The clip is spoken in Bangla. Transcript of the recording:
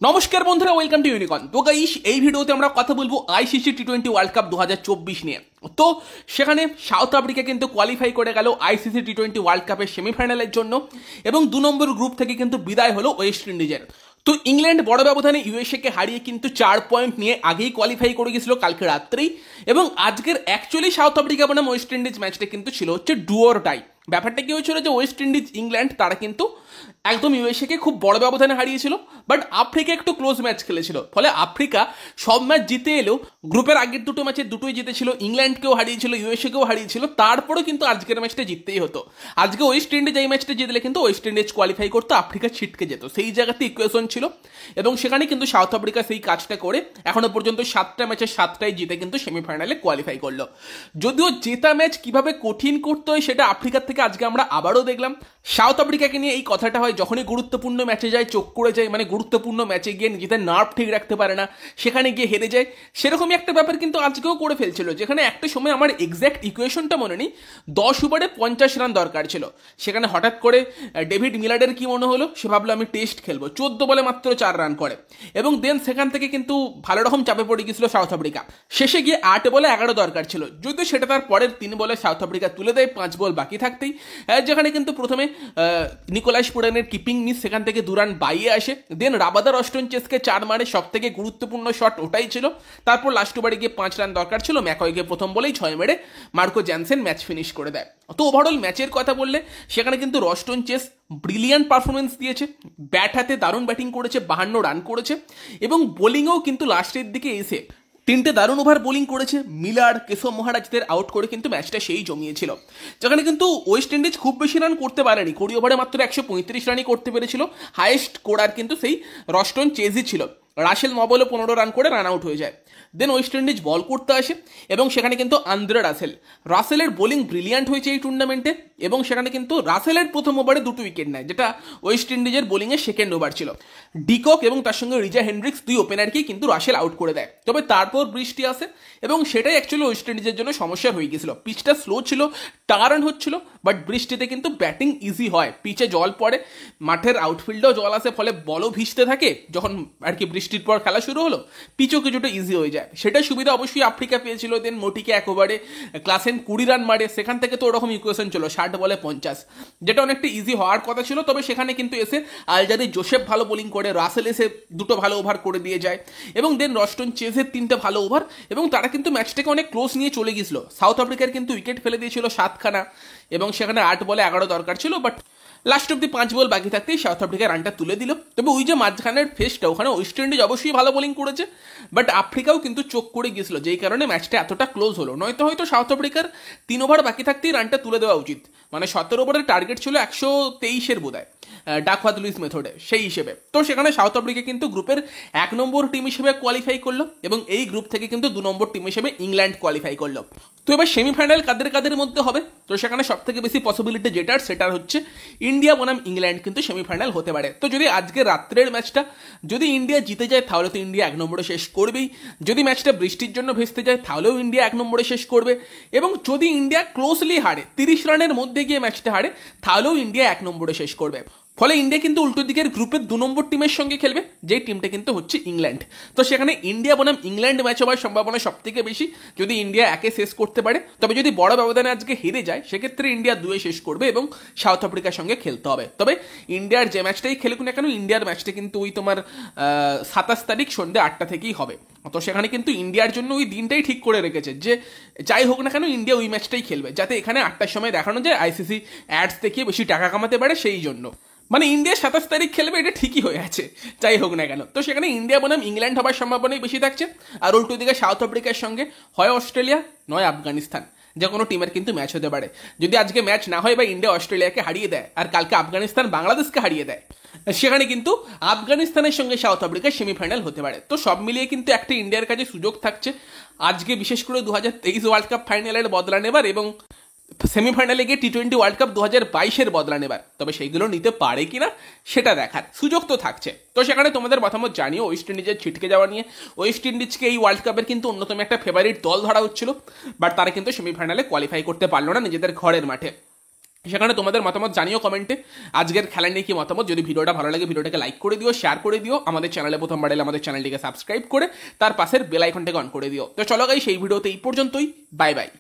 নমস্কার বন্ধুরা, ওয়েলকাম টু ইউনিকর্ন। তো গাইস, এই ভিডিওতে আমরা কথা বলবো আইসিসি টি-20 ওয়ার্ল্ড কাপ 2024 নিয়ে। তো সেখানে সাউথ আফ্রিকা কিন্তু কোয়ালিফাই করে গেল আইসিসি টি-20 ওয়ার্ল্ড কাপের সেমিফাইনালের জন্য, এবং 2 নম্বর গ্রুপ থেকে কিন্তু বিদায় হলো ওয়েস্ট ইন্ডিজের। তো ইংল্যান্ড বড় ব্যবধানে ইউএসএকে হারিয়ে কিন্তু 4 পয়েন্ট নিয়ে আগেই কোয়ালিফাই করে গেছিল কালকে রাত্রেই, এবং আজকের অ্যাকচুয়ালি সাউথ আফ্রিকা বনাম ওয়েস্ট ইন্ডিজ ম্যাচটা কিন্তু ছিল হচ্ছে ডু অর ডাই। ব্যাপারটা কি হয়েছিল যে ওয়েস্ট ইন্ডিজ ইংল্যান্ড তারা কিন্তু একদম ইউএসএকে খুব বড় ব্যবধানে হারিয়েছিল, বাট আফ্রিকা একটু ক্লোজ ম্যাচ খেলেছিল, ফলে আফ্রিকা সব ম্যাচ জিতে এলেও গ্রুপের আগের দুটো ম্যাচে দুটোই জিতেছিল, ইংল্যান্ডকেও হারিয়েছিল, ইউএসএকেও হারিয়েছিল, তারপরেও কিন্তু আজকের ম্যাচটা জিততেই হতো। আজকে ওয়েস্ট ইন্ডিজ এই ম্যাচটা জিতলে কিন্তু ওয়েস্ট ইন্ডিজ কোয়ালিফাই করতো, আফ্রিকা ছিটকে যেত, সেই জায়গাতে ইকুয়েশন ছিল, এবং সেখানে কিন্তু সাউথ আফ্রিকা সেই কাজটা করে এখনো পর্যন্ত 7টা ম্যাচের 7টাই জিতে কিন্তু সেমিফাইনালে কোয়ালিফাই করলো। যদিও জেতা ম্যাচ কিভাবে কঠিন করতে হয় সেটা আফ্রিকার থেকে আজকে আমরা আবারও দেখলাম। সাউথ আফ্রিকাকে নিয়ে এই কথাটা হয় যখনই গুরুত্বপূর্ণ ম্যাচে যায় চোখ করে যায়, মানে গুরুত্বপূর্ণ ম্যাচে গিয়ে নিজেদের নার্ভ ঠিক রাখতে পারে না, সেখানে গিয়ে হেরে যায়। সেরকমই একটা ব্যাপার কিন্তু আজকেও করে ফেলছিল, যেখানে একটা সময় আমার এক্স্যাক্ট ইকুয়েশনটা মনে নেই, 10 ওভারে 50 রান দরকার ছিল, সেখানে হঠাৎ করে ডেভিড মিলারের কি মনে হলো, সে ভাবলো আমি টেস্ট খেলবো, 14 বলে মাত্র 4 রান করে, এবং দেন সেখান থেকে কিন্তু ভালো রকম চাপে পড়ে গিয়েছিল সাউথ আফ্রিকা। শেষে গিয়ে 8 বলে 11 দরকার ছিল, যদিও সেটা তার পরের 3 বলে সাউথ আফ্রিকা তুলে দেয় 5 বল বাকি থাকতেই, যেখানে কিন্তু প্রথমে নিকোলাস পুরানের কিপিং মিস, সেখান থেকে 2 রান বাইয়ে আসে, দেন রাবাদার অস্টন চেসকে 4 মারে, সব থেকে গুরুত্বপূর্ণ শট ওটাই ছিল, তারপর লাস্ট ওভারে গিয়ে 5 রান দরকার ছিল, ম্যাকয়কে প্রথম বলেই 6 মেরে মার্কো জ্যানসেন ম্যাচ ফিনিশ করে দেয়। তো ওভারঅল ম্যাচের কথা বললে সেখানে কিন্তু রস্টন চেস ব্রিলিয়ান্ট পারফরমেন্স দিয়েছে, ব্যাট হাতে দারুণ ব্যাটিং করেছে, 52 রান করেছে, এবং বোলিংয়েও কিন্তু লাস্টের দিকে এসে 3টে দারুণ ওভার বোলিং করেছে, মিলার, কেশব মহারাজদের আউট করে কিন্তু ম্যাচটা সেই জমিয়েছিল, যেখানে কিন্তু ওয়েস্ট ইন্ডিজ খুব বেশি রান করতে পারেনি, 20 ওভারে মাত্র 135 রানই করতে পেরেছিল, হাইয়েস্ট স্কোরার কিন্তু সেই রস্টন চেজই ছিল। রাসেল নবলও 15 রান করে রান আউট হয়ে যায়। দেন ওয়েস্ট ইন্ডিজ বল করতে আসে, এবং সেখানে কিন্তু আন্দ্রে রাসেলের বোলিং ব্রিলিয়ান্ট হয়েছে এই টুর্নামেন্টে, এবং সেখানে কিন্তু রাসেলের প্রথম ওভারে 2টো উইকেট নেয়, যেটা ওয়েস্ট ইন্ডিজের বোলিংয়ের সেকেন্ড ওভার ছিল। ডিকক এবং তার সঙ্গে রিজা হেন্ড্রিক্স 2 ওপেনারকেই কিন্তু রাসেল আউট করে দেয়। তবে তারপর বৃষ্টি আসে, এবং সেটাই অ্যাকচুয়ালি ওয়েস্ট ইন্ডিজের জন্য সমস্যা হয়ে গিয়েছিল, পিচটা স্লো ছিল, টার্ন হচ্ছিল, বাট বৃষ্টিতে কিন্তু ব্যাটিং ইজি হয়, পিচে জল পড়ে, মাঠের আউটফিল্ডেও জল আসে, ফলে বলও ভিজতে থাকে, যখন আর কি বৃষ্টির পর খেলা শুরু হলো পিচও কিছুটা ইজি হয়ে যায়, সেটার সুবিধা অবশ্যই আফ্রিকা পেয়েছিল। দেন মোটিকে 1 ওভারে ক্লাসেন 20 রান মারে, সেখান থেকে তো ওরকম ইকুয়েশন ছিল 60 বলে 50, যেটা অনেকটা ইজি হওয়ার কথা ছিল। তবে সেখানে কিন্তু এসে আলজারি জোসেফ ভালো বোলিং করে, রাসেল এসে 2টো ভালো ওভার করে দিয়ে যায়, এবং দেন রস্টন চেজের 3টে ভালো ওভার, এবং তারা কিন্তু ম্যাচটাকে অনেক ক্লোজ নিয়ে চলে গিয়েছিল। সাউথ আফ্রিকার কিন্তু উইকেট ফেলে দিয়েছিল 7খানা, এবং সেখানে 8 বলে 11 দরকার ছিল, বাট লাস্ট অব্দি 5 বল বাকি থাকতেই সাউথ আফ্রিকা রানটা তুলে দিল। তবে ওই যে মাঝখানের ফেসটা, ওখানে ওয়েস্ট ইন্ডিজ অবশ্যই ভালো বোলিং করেছে, বাট আফ্রিকাও কিন্তু চোখ করে গিয়েছিল, যেই কারণে ম্যাচটা এতটা ক্লোজ হলো। নয়তো হয়তো সাউথ আফ্রিকার 3 ওভার বাকি থাকতেই রানটা তুলে দেওয়া উচিত, মানে 17 ওভারের টার্গেট ছিল 123-এর বোধহয় ডাকওয়ার্থ লুইস মেথডে, সেই হিসেবে। তো সেখানে সাউথ আফ্রিকা কিন্তু গ্রুপের 1 নম্বর টিম হিসেবে কোয়ালিফাই করলো, এবং এই গ্রুপ থেকে কিন্তু 2 নম্বর টিম হিসেবে ইংল্যান্ড কোয়ালিফাই করলো। তো এবার সেমিফাইনাল কাদের কাদের মধ্যে হবে, তো সেখানে সব থেকে বেশি পসিবিলিটি যেটার সেটার হচ্ছে ইন্ডিয়া বনাম ইংল্যান্ড কিন্তু সেমিফাইনাল হতে পারে। তো যদি আজকে রাত্রের ম্যাচটা যদি ইন্ডিয়া জিতে যায় তাহলে তো ইন্ডিয়া 1 নম্বরে শেষ করবেই, যদি ম্যাচটা বৃষ্টির জন্য ভেস্তে যায় তাহলেও ইন্ডিয়া 1 নম্বরে শেষ করবে, এবং যদি ইন্ডিয়া ক্লোজলি হারে, 30 রানের মধ্যে গিয়ে ম্যাচটা হারে, তাহলেও ইন্ডিয়া 1 নম্বরে শেষ করবে। ফলে ইন্ডিয়া কিন্তু উল্টো দিকের গ্রুপের 2 নম্বর টিমের সঙ্গে খেলবে, যেই টিমটা কিন্তু হচ্ছে ইংল্যান্ড। তো সেখানে ইন্ডিয়া বনাম ইংল্যান্ড ম্যাচ হওয়ার সম্ভাবনা সব থেকে বেশি, যদি ইন্ডিয়া 1-এ শেষ করতে পারে। তবে যদি বড় ব্যবধানে আজকে হেরে যায় সেক্ষেত্রে ইন্ডিয়া 2-এ শেষ করবে, এবং সাউথ আফ্রিকার সঙ্গে খেলতে হবে। তবে ইন্ডিয়ার যে ম্যাচটাই খেলুক না কেন, ইন্ডিয়ার ম্যাচটা কিন্তু ওই তোমার 27 তারিখ সন্ধ্যে 8টা থেকেই হবে। তো সেখানে কিন্তু ইন্ডিয়ার জন্য ওই দিনটাই ঠিক করে রেখেছে যে যাই হোক না কেন ইন্ডিয়া ওই ম্যাচটাই খেলবে, যাতে এখানে 8টার সময় দেখানো যায়, আইসিসি অ্যাডস দেখিয়ে বেশি টাকা কামাতে পারে, সেই জন্য। মানে ইন্ডিয়া 27 তারিখ খেলবে, এটা ঠিকই হয়ে আছে, যাই হোক না কেন। তো সেখানে ইন্ডিয়া বনাম ইংল্যান্ড হবার সম্ভাবনাই বেশি থাকছে, আর উল্টো দিকে সাউথ আফ্রিকার সঙ্গে হয় অস্ট্রেলিয়া নয় আফগানিস্তান, যে কোনো টিমের কিন্তু ম্যাচ হতে পারে। যদি আজকে ম্যাচ না হয় বা ইন্ডিয়া অস্ট্রেলিয়াকে হারিয়ে দেয়, আর কালকে আফগানিস্তান বাংলাদেশকে হারিয়ে দেয়, সেখানে কিন্তু আফগানিস্তানের সঙ্গে সাউথ আফ্রিকার সেমিফাইনাল হতে পারে। তো সব মিলিয়ে কিন্তু একটা ইন্ডিয়ার কাছে সুযোগ থাকছে আজকে, বিশেষ করে 2023 ওয়ার্ল্ড কাপ ফাইনালের বদলা নেবার, এবং সেমিফাইনালে গিয়ে টি-20 ওয়ার্ল্ড কাপ 2022-এর বদলা নেবার। তবে সেইগুলো নিতে পারে কিনা সেটা দেখার সুযোগ তো থাকছে। তো সেখানে তোমাদের মতামত জানিও ওয়েস্ট ইন্ডিজের ছিটকে যাওয়া নিয়ে। ওয়েস্ট ইন্ডিজকে এই ওয়ার্ল্ড কাপের কিন্তু অন্যতম একটা ফেভারিট দল ধরা হচ্ছিল, বাট তারা কিন্তু সেমিফাইনালে কোয়ালিফাই করতে পারলো না নিজেদের ঘরের মাঠে। সেখানে তোমাদের মতামত জানিও কমেন্টে, আজকের খেলা নিয়ে কি মতামত। যদি ভিডিওটা ভালো লাগে ভিডিওটাকে লাইক করে দিও, শেয়ার করে দিও, আমাদের চ্যানেলে প্রথমবার এলে আমাদের চ্যানেলটিকে সাবস্ক্রাইব করে তার পাশের বেল আইকনটাকে অন করে দিও। তো চলো গাইস, সেই ভিডিওতে এই পর্যন্তই, বাই বাই।